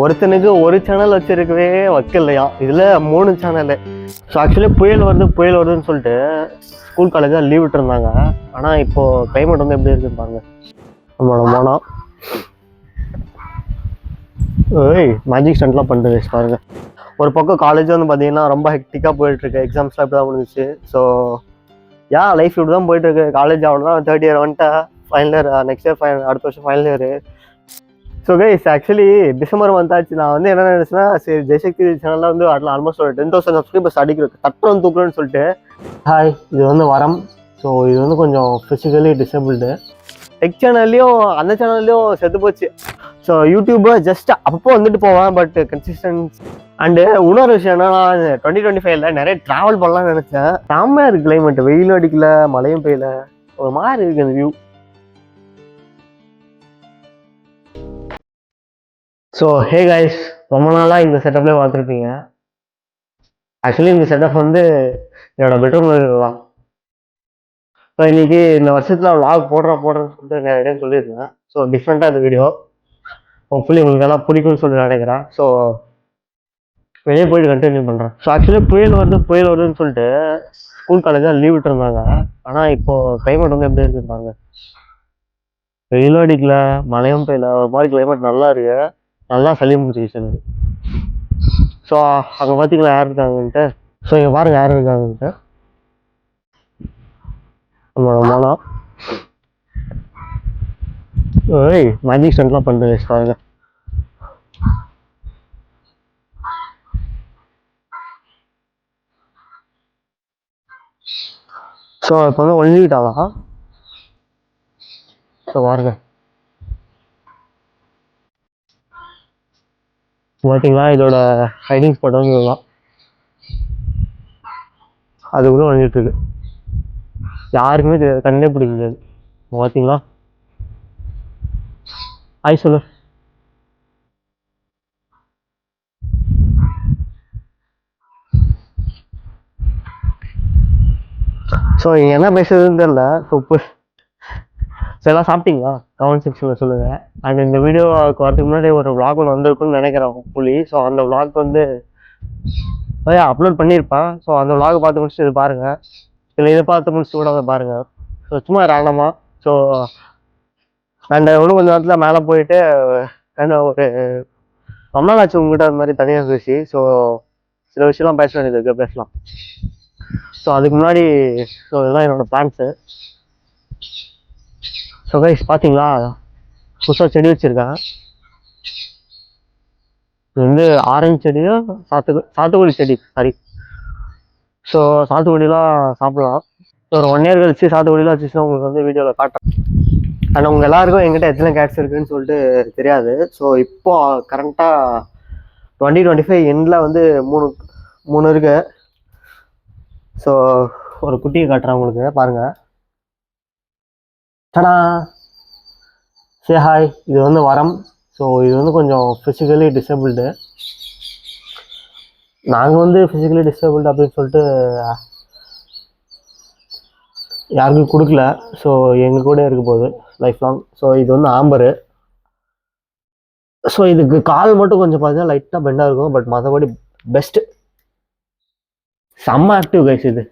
ஒருத்தனுக்கு ஒரு சேனல் வச்சிருக்கவே வைக்கலையா, இதில் 3 சேனலு. ஸோ ஆக்சுவலி புயல் வருதுன்னு சொல்லிட்டு ஸ்கூல் காலேஜாக லீவ் விட்டுருந்தாங்க. ஆனால் இப்போது கிளைமேட் வந்து எப்படி இருக்குன்னு பாருங்க. நம்மளோட மோனா மேஜிக் ஸ்டண்ட்லாம் பண்ணுறது பாருங்க. ஒரு பக்கம் காலேஜ் வந்து பார்த்தீங்கன்னா ரொம்ப ஹெக்டிக்காக போயிட்டுருக்கு. எக்ஸாம்ஸ்லாம் இப்படி தான் முடிஞ்சிச்சு. ஸோ லைஃப் இப்படி தான் போயிட்டுருக்கு. காலேஜ் அவ்வளோதான், 3rd இயர் வந்துட்டா, ஃபைனல் இயர், நெக்ஸ்ட் இயர் அடுத்த வருஷம் final year. So guys actually December month ஆச்சு. நான் வந்து என்ன நினைச்சேன்னா, சரி ஜெயசக்தி சேனலில் வந்து ஆல்மோஸ்ட் ஒரு 10,000 சப்ஸ்கிரைபர்ஸ் அடிக்கிறேன், தட்டுறோம் தூக்குறேன்னு சொல்லிட்டு. ஹாய், இது வந்து வரம். ஸோ இது வந்து கொஞ்சம் ஃபிசிக்கலி டிசேபிள்டு. டெக் சேனல்லையும் அந்த சேனல்லையும் செத்து போச்சு. ஸோ யூடியூப்பை ஜஸ்ட் அப்பப்போ வந்துட்டு போவேன், பட் கன்சிஸ்டன்ஸ். அண்டு இன்னொரு விஷயம் என்னன்னா, 2025ல நிறைய ட்ராவல் பண்ணலாம்னு நினச்சேன். செம்மையாக இருக்குது கிளைமேட், வெயிலும் அடிக்கல, மழையும் பெய்யல, ஒரு மாதிரி இருக்குது அந்த வியூ. ஸோ ஹே கைஸ், ரொம்ப நாளாக இந்த செட்டப்லேயே பார்த்துருப்பீங்க. ஆக்சுவலி இந்த செட்டப் வந்து என்னோட பெட்ரூமில் தான். ஸோ இன்னைக்கு இந்த வருஷத்தில் விளாக் போடுறேன்னு சொல்லிட்டு நிறைய சொல்லியிருந்தேன். ஸோ டிஃப்ரெண்ட்டாக இந்த வீடியோ ஹோப்ஃபுல்லி உங்களுக்கு எல்லாம் பிடிக்கும்னு சொல்லி நினைக்கிறேன். ஸோ வெளியே போயிட்டு கண்டினியூ பண்ணுறேன். ஸோ ஆக்சுவலி புயல் வருதுன்னு சொல்லிட்டு ஸ்கூல் காலேஜாக லீவ் விட்டுருந்தாங்க. ஆனால் இப்போது கிளைமேட் வந்து எப்படி இருக்குன்னு, வெயிலும் அடிக்கல, மழையும் பெய்யல, ஒரு மாதிரி கிளைமேட் நல்லா இருக்கு. நல்லா சளி முடிச்சிச்சு எனக்கு. ஸோ அங்கே பார்த்தீங்களா யார் இருக்காங்கன்ட்டு. ஸோ இங்கே பாருங்க யார் இருக்காங்கன்ட்டு. நம்மளோட மோனா மேஜிக் ஸ்டண்ட்லாம் பண்ணுறது பாருங்க. ஸோ இப்போ வந்து ஒழிஞ்சிக்கிட்டாவா. ஸோ பாருங்க, பார்த்தீங்களா இதோட ஹைடிங் ஸ்பாட் வந்து இதுதான். அதுக்குள்ளே வந்துட்டு இருக்கு, யாருக்குமே தெரியாது, கண்ணே பிடிக்க முடியாது. பார்த்தீங்களா, ஆய் சொல்லு. ஸோ என்ன பேசுறதுன்னு தெரியல. ஸோ எல்லாம் சாப்பிட்டீங்களா, கமெண்ட் செக்ஷனில் சொல்லுங்கள். அண்ட் இந்த வீடியோவுக்கு வரதுக்கு முன்னாடி ஒரு விளாக் ஒன்று வந்திருக்குன்னு நினைக்கிறேன் புள்ளி. ஸோ அந்த விளாக் வந்து அப்லோட் பண்ணியிருப்பேன். ஸோ அந்த விளாக் பார்த்து முடிச்சுட்டு இது பாருங்கள், இல்லை இதை பார்த்து முடிச்சுட்டு கூட அதை பாருங்கள். ஸோ சும்மா ரேண்டமாக. ஸோ அண்ட் இன்னும் கொஞ்சம் நேரத்தில் மேலே போயிட்டு என்ன ஒரு ரொம்ப நாள் ஆச்சு உங்ககிட்ட அது மாதிரி தனியாக பேசி. ஸோ சில விஷயம்லாம் பேச வேண்டியது இருக்குது, பேசலாம். ஸோ அதுக்கு முன்னாடி இதுதான் என்னோடய பிளான்ஸு. ஸோ கைஸ் பார்த்தீங்களா, புதுசாக செடி வச்சுருக்கேன். இது வந்து ஆரஞ்சு செடியும் சாத்துக்குடி செடி, சாரி. ஸோ சாத்துக்குடிலாம் சாப்பிடலாம். ஒரு 1 இயர் கழிச்சு சாத்துக்குடிலாம் வச்சுச்சுன்னா உங்களுக்கு வந்து வீடியோவில் காட்டுறேன். ஆனால் உங்கள் எல்லாருக்கும் எங்கிட்ட எத்தனை கேட்ஸ் இருக்குதுன்னு சொல்லிட்டு தெரியாது. ஸோ இப்போ கரண்ட்டாக 2025 எண்டில் வந்து மூணு இருக்கு. ஸோ ஒரு குட்டியை காட்டுறேன் உங்களுக்கு, பாருங்கள். சடா சே ஹாய், இது வந்து வரம். ஸோ இது வந்து கொஞ்சம் ஃபிசிக்கலி டிசேபிள்டு. நாங்கள் வந்து ஃபிசிக்கலி டிசேபிள்டு அப்படின்னு சொல்லிட்டு யாருக்கும் கொடுக்கல. ஸோ எங்கள் கூட இருக்க போகுது லைஃப் லாங். ஸோ இது வந்து ஆம்பரு. ஸோ இதுக்கு கால் மட்டும் கொஞ்சம் பார்த்தீங்கன்னா லைட்டாக பெண்டாக இருக்கும், பட் மற்றபடி பெஸ்ட்டு. செம்ம ஆக்டிவ் கைஸ் இது.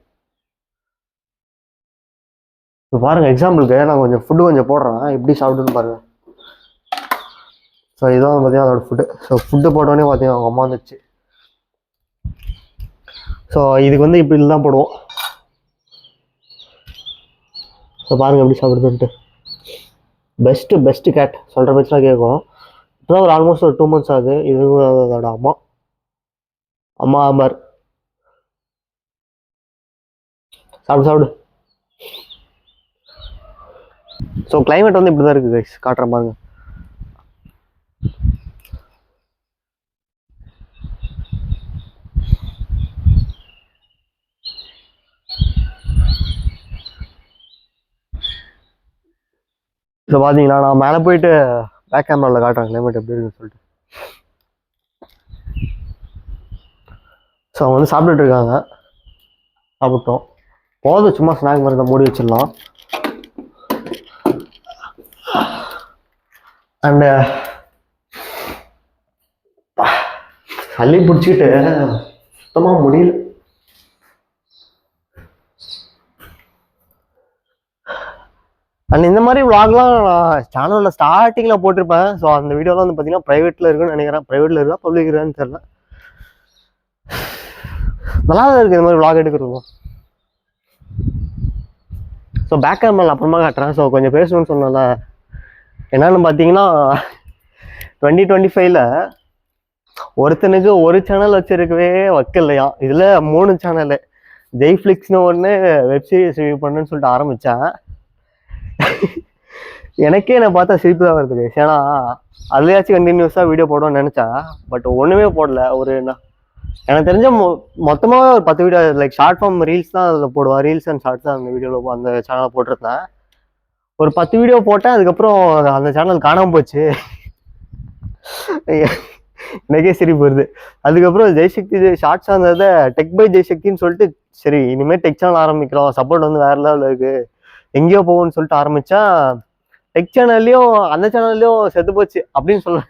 இப்போ பாருங்கள், எக்ஸாம்பிளுக்கு நான் கொஞ்சம் ஃபுட்டு கொஞ்சம் போடுறேன், எப்படி சாப்பிடுன்னு பாருங்கள். ஸோ இதுதான் பார்த்தீங்கன்னா அதோட ஃபுட்டு. ஸோ ஃபுட்டு போட்டோடனே பார்த்தீங்கன்னா அவங்க அம்மா வந்துச்சு. ஸோ இதுக்கு வந்து இப்படி தான் போடுவோம். ஸோ பாருங்கள் எப்படி சாப்பிடுதுன்ட்டு. பெஸ்ட்டு கேட், சொல்கிற பேச்செலாம் கேட்கும். இப்போ தான் ஒரு ஆல்மோஸ்ட் ஒரு 2 months ஆகுது. இது அதோட அம்மா ஆம்பர். சாப்பிடு. ஸோ கிளைமேட் வந்து இப்படி தான் இருக்குது கைஸ், காட்டுற பாருங்க. ஸோ பார்த்தீங்களா, நான் மேலே போயிட்டு பேக் கேமராவில் காட்டுறேன் கிளைமேட் எப்படி இருக்குன்னு சொல்லிட்டு. ஸோ அவங்க வந்து சாப்பிட்டுட்டு இருக்காங்க. சாப்பிட்டோம் போதும், சும்மா ஸ்நாக் மாதிரி தான், மூடி வச்சிடலாம். அண்டு சளி பிடிச்சிக்கிட்டு சுத்தமாக முடியல. அண்ட் இந்த மாதிரி vlogலாம் நான் சேனலில் ஸ்டார்டிங்கில் போட்டிருப்பேன். ஸோ அந்த வீடியோலாம் வந்து பார்த்தீங்கன்னா ப்ரைவேட்டில் இருக்குன்னு நினைக்கிறேன். ப்ரைவேட்டில் இருக்கா பப்ளிக் இருக்கான்னு தெரியல. நல்லா தான் இருக்குது இந்த மாதிரி vlog எடுக்கிறதும். ஸோ பேக் கேமரா அப்புறமா காட்டுறேன். ஸோ கொஞ்சம் பேசணும்னு சொன்னல. என்னன்னு பார்த்தீங்கன்னா 2025ல் ஒருத்தனுக்கு ஒரு சேனல் வச்சிருக்கவே வைக்கலையா. இதில் 3 சேனலு. ஜெய்ஃப்ளிக்ஸ்னு ஒன்று, வெப்சீரிஸ் ரிவ்யூ பண்ணுன்னு சொல்லிட்டு ஆரம்பித்தேன். எனக்கே என்னை பார்த்தா சிரிப்பு தான் வருது. ஏன்னா அதுலையாச்சும் கண்டினியூஸாக வீடியோ போடணும்னு நினச்சேன். பட் ஒன்றுமே போடல. எனக்கு தெரிஞ்ச மொத்தமாக ஒரு 10 video, like short form reels தான் அதில் போடுவேன். ரீல்ஸ் அண்ட் ஷார்ட்ஸ் தான் அந்த வீடியோவில் அந்த சேனலில் போட்டிருந்தேன். ஒரு 10 வீடியோ போட்டேன். அதுக்கப்புறம் அந்த சேனல் காணாமல் போச்சு. எனக்கே சிரிப்பு வருது. அதுக்கப்புறம் ஜெய்சக்தி ஷார்ட்ஸ் இருந்ததை டெக் பை ஜெய்சக்தின்னு சொல்லிட்டு, சரி இனிமேல் டெக் சேனல் ஆரம்பிக்கிறோம், சப்போர்ட் வந்து வேற லெவலில் இருக்குது, எங்கேயோ போகும்னு சொல்லிட்டு ஆரம்பித்தா டெக் சேனல்லையும் அந்த சேனல்லையும் செத்து போச்சு அப்படின்னு சொல்ல.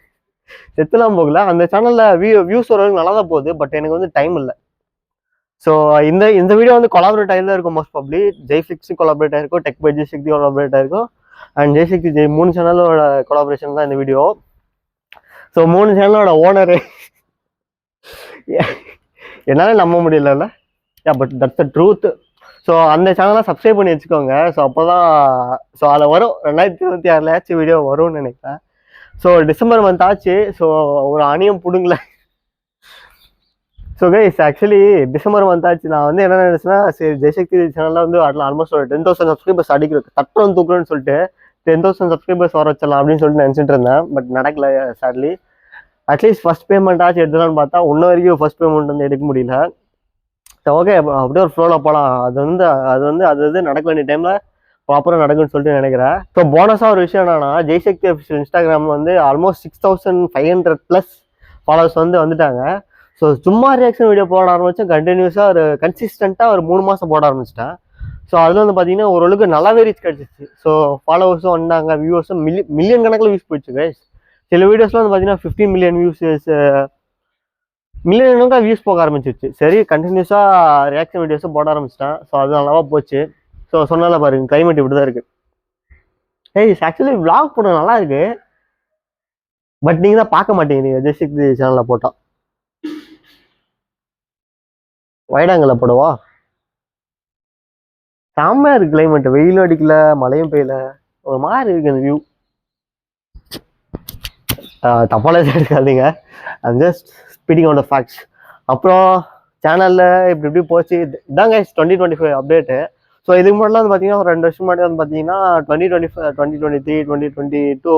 செத்துலாம் போகல. அந்த சேனலில் வியூஸ் வரவங்க நல்லா தான் போகுது. பட் எனக்கு வந்து டைம் இல்லை. ஸோ இந்த வீடியோ வந்து கொலாபரேட் ஆகி தான் இருக்கும். மோஸ்ட் ப்ராபப்லி ஜெய்ஃப்ளிக்ஸும் கொலாபரேட் ஆகிருக்கும், டெக் பை ஜெய்சக்தி கொலாபரேட் ஆகிருக்கும், அண்ட் ஜெய்சக்தி 3 சேனலோட கொலாபரேஷன் தான் இந்த வீடியோ. ஸோ 3 சேனலோட ஓனரு என்னால் நம்ப முடியல. But that's the truth. So அந்த சேனலை சப்ஸ்கிரைப் பண்ணி வச்சுக்கோங்க. ஸோ அப்போ தான் ஸோ அதில் வரும் 2026 வீடியோ வரும்னு நினைக்கிறேன். ஸோ டிசம்பர் மந்த் ஆச்சு. ஸோ ஒரு அணியம் பிடுங்கல. So guys actually December month ஆச்சு. நான் வந்து என்ன நினைச்சேன்னா, சரி ஜெய்சக்தி சேனலில் வந்து அதில் ஆல்மோஸ்ட் ஒரு 10,000 சப்ஸ்கிரைபர்ஸ் அடிக்கிறது தட்டுறோம் தூக்குறோன்னு சொல்லிட்டு 10,000 சப்ஸ்கிரைபர்ஸ் வர வச்சிடலாம் அப்படின்னு சொல்லிட்டு நினச்சிட்டு இருந்தேன். பட் நடக்கல சாட்லி. அட்லீஸ்ட் ஃபர்ஸ்ட் பேமெண்ட் ஆச்சு எடுத்துலான்னு பார்த்தா இன்ன வரைக்கும் ஃபர்ஸ்ட் பேமெண்ட் வந்து எடுக்க முடியல. ஓகே அப்படியே ஒரு ஃப்ளோவில் போகலாம். அது நடக்க வேண்டிய டைமில் ப்ராப்பராக நடக்குன்னு சொல்லிட்டு நினைக்கிறேன். ஸோ போனஸாக ஒரு விஷயம் என்னன்னா, ஜெய்சக்தி அஃபிஷியல் இன்ஸ்டாகிராமில் வந்து ஆல்மோஸ்ட் 6,500+ ஃபாலோவர்ஸ் வந்துட்டாங்க. ஸோ சும்மா ரியாக்ஷன் வீடியோ போட ஆரம்பித்தேன். கண்டினியூஸாக ஒரு கன்சிஸ்டண்ட்டாக ஒரு 3 மாதம் போட ஆரம்பிச்சிட்டேன். ஸோ அதில் வந்து பார்த்தீங்கன்னா ஓரளவுக்கு நல்லாவே ரீச் கிடச்சிச்சு. ஸோ ஃபாலோவர்ஸும் வந்தாங்க, வியூவர்ஸும் மில்லியன் கணக்கில் வியூஸ் போயிடுச்சு கைஸ். சில வீடியோஸ்லாம் வந்து பார்த்தீங்கன்னா 15 மில்லியன் வியூஸஸ், மில்லியன் கணக்காக வியூஸ் போக ஆரம்பிச்சிருச்சு. சரி கண்டினியூஸாக ரியாக்ஷன் வீடியோஸும் போட ஆரம்பிச்சிட்டேன். ஸோ அது நல்லாவா போச்சு. ஸோ சொன்னால பாருங்க கிளைமேட் இப்படி தான் இருக்குது. ஆக்சுவலி vlog போட நல்லா இருக்கு. பட் நீங்கள் தான் பார்க்க மாட்டேங்கிறீங்க. ஜெய்சக்தி சேனலில் போட்டால் வைடாங்கல்ல போடுவா. செம்மையாக இருக்குது கிளைமேட். வெயிலும் அடிக்கல, மழையும் பெய்யல, ஒரு மாதிரி இருக்குது அந்த வியூ. தப்பால எடுக்காதீங்க. I'm just speeding on the facts. அப்புறம் சேனலில் இப்படி போச்சு. இதாங்க 2025 அப்டேட்டு. ஸோ இதுக்கு முன்னாடி வந்து பார்த்தீங்கன்னா ஒரு 2 வருஷம் முன்னாடி வந்து பார்த்தீங்கன்னா 2025, 2023, 2022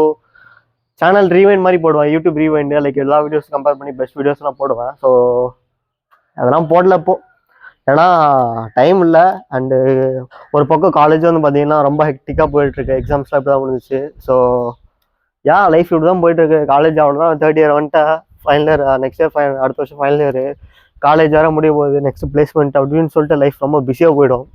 சேனல் ரீவைண்ட் மாதிரி போடுவேன். யூடியூப் ரீவைண்டு, லைக் எல்லா வீடியோஸ் கம்பேர் பண்ணி பெஸ்ட் வீடியோஸ்லாம் போடுவேன். ஸோ அதெல்லாம் போடல இப்போ, ஏன்னா டைம் இல்லை. அண்டு ஒரு பக்கம் காலேஜ் வந்து பார்த்தீங்கன்னா ரொம்ப ஹெக்டிக்காக போயிட்டுருக்கு. எக்ஸாம்ஸ்லாம் இப்படி தான் முடிஞ்சிச்சு. ஸோ லைஃப் இப்படி தான் போயிட்டுருக்கு. காலேஜ் அவ்வளோதான், 3rd இயர் வந்துட்டேன். ஃபைனல் இயர், நெக்ஸ்ட் இயர் அடுத்த வருஷம் ஃபைனல் இயர். காலேஜ் வேறு முடிய போகுது, நெக்ஸ்ட் பிளேஸ்மெண்ட் அப்படின்னு சொல்லிட்டு லைஃப் ரொம்ப பிஸியாக போயிடும்.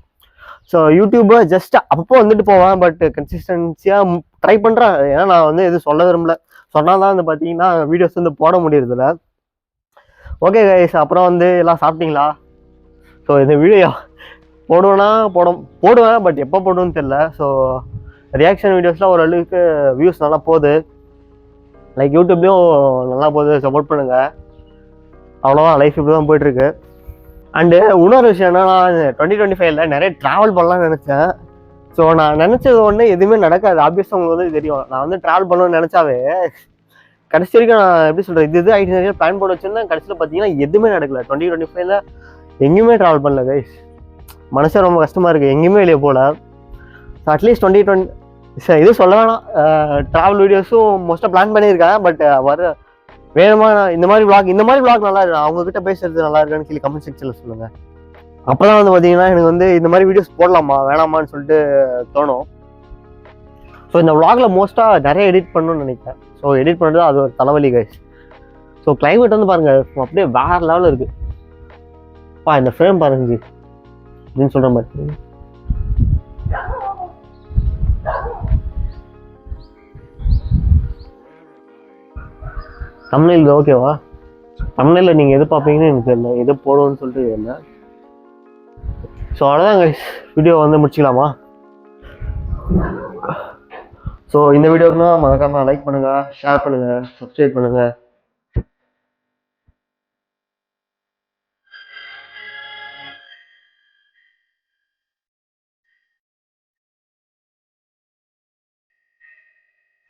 ஸோ யூடியூப்பை ஜஸ்ட் அப்பப்போ வந்துட்டு போவேன். பட் கன்சிஸ்டன்சியாக ட்ரை பண்ணுறேன். ஏன்னா நான் வந்து எதுவும் சொல்ல விரும்பல. சொன்னால் தான் வந்து பார்த்தீங்கன்னா வீடியோஸ் வந்து போட முடியறதில்ல. ஓகே கைஸ், அப்புறம் வந்து எல்லாம் சாப்பிட்டீங்களா? ஸோ இந்த வீடியோ போடுவேன்னா போடுவேன். பட் எப்போ போடுவேன்னு தெரில. ஸோ ரியாக்ஷன் வீடியோஸ்லாம் ஓரளவுக்கு வியூஸ் நல்லா போகுது. லைக் யூடியூப்லேயும் நல்லா போகுது. சப்போர்ட் பண்ணுங்கள். அவ்வளோதான், லைஃப் இப்படி தான் போயிட்டுருக்கு. அண்டு இன்னொரு விஷயம் என்னன்னா, 2025ல் நிறைய ட்ராவல் பண்ணலாம்னு நினச்சேன். ஸோ நான் நினச்சது ஒன்று எதுவுமே நடக்காது. ஆப்வியஸாக உங்களுக்கு வந்து தெரியும். நான் வந்து ட்ராவல் பண்ணணும்னு நினச்சாவே கடைசி வரைக்கும் நான் எப்படி சொல்கிறேன், இது ஆகிட்டு நிறைய பிளான் போட்டு வச்சுருந்தேன். கடைசியில் பார்த்தீங்கன்னா எதுவுமே நடக்கல. 2025ல் எங்கேயுமே ட்ராவல் பண்ணல கைஸ். மனசே ரொம்ப கஷ்டமாக இருக்குது. எங்கேயுமே வெளியே போகல. ஸோ அட்லீஸ்ட் 2020 இது சொல்ல வேணாம், ட்ராவல் வீடியோஸும் மோஸ்ட்டாக பிளான் பண்ணியிருக்கேன். பட் வேணுமா இந்த மாதிரி vlog நல்லா இருக்கு, அவங்ககிட்ட பேசுறது நல்லா இருக்குன்னு கீழே கமெண்ட் செக்ஷனில் சொல்லுங்கள். அப்போ தான் வந்து பார்த்தீங்கன்னா எனக்கு வந்து இந்த மாதிரி வீடியோஸ் போடலாமா வேணாமான்னு சொல்லிட்டு தோணும். ஸோ இந்த vlogல மோஸ்ட்டாக நிறைய எடிட் பண்ணணும்னு நினைக்கிறேன். ஸோ எடிட் பண்ணுறது அது ஒரு தலைவலி கைஸ். ஸோ கிளைமேட் வந்து பாருங்கள் அப்படியே வேறு லெவலில் இருக்குது. இந்த ஃப்ரேம் பாருங்க அப்படின்னு சொல்கிற மாதிரி. தமிழில் ஓகேவா? தமிழில் நீங்கள் எது பார்ப்பீங்கன்னு எனக்கு தெரியல, எது போடுவோன்னு சொல்லிட்டு தெரியல. ஸோ அவ்வளோதான் கைஸ், வீடியோ வந்து முடிச்சிக்கலாமா? ஸோ இந்த வீடியோக்குனா மறக்காமல் லைக் பண்ணுங்கள், ஷேர் பண்ணுங்கள், சப்ஸ்கிரைப் பண்ணுங்கள்.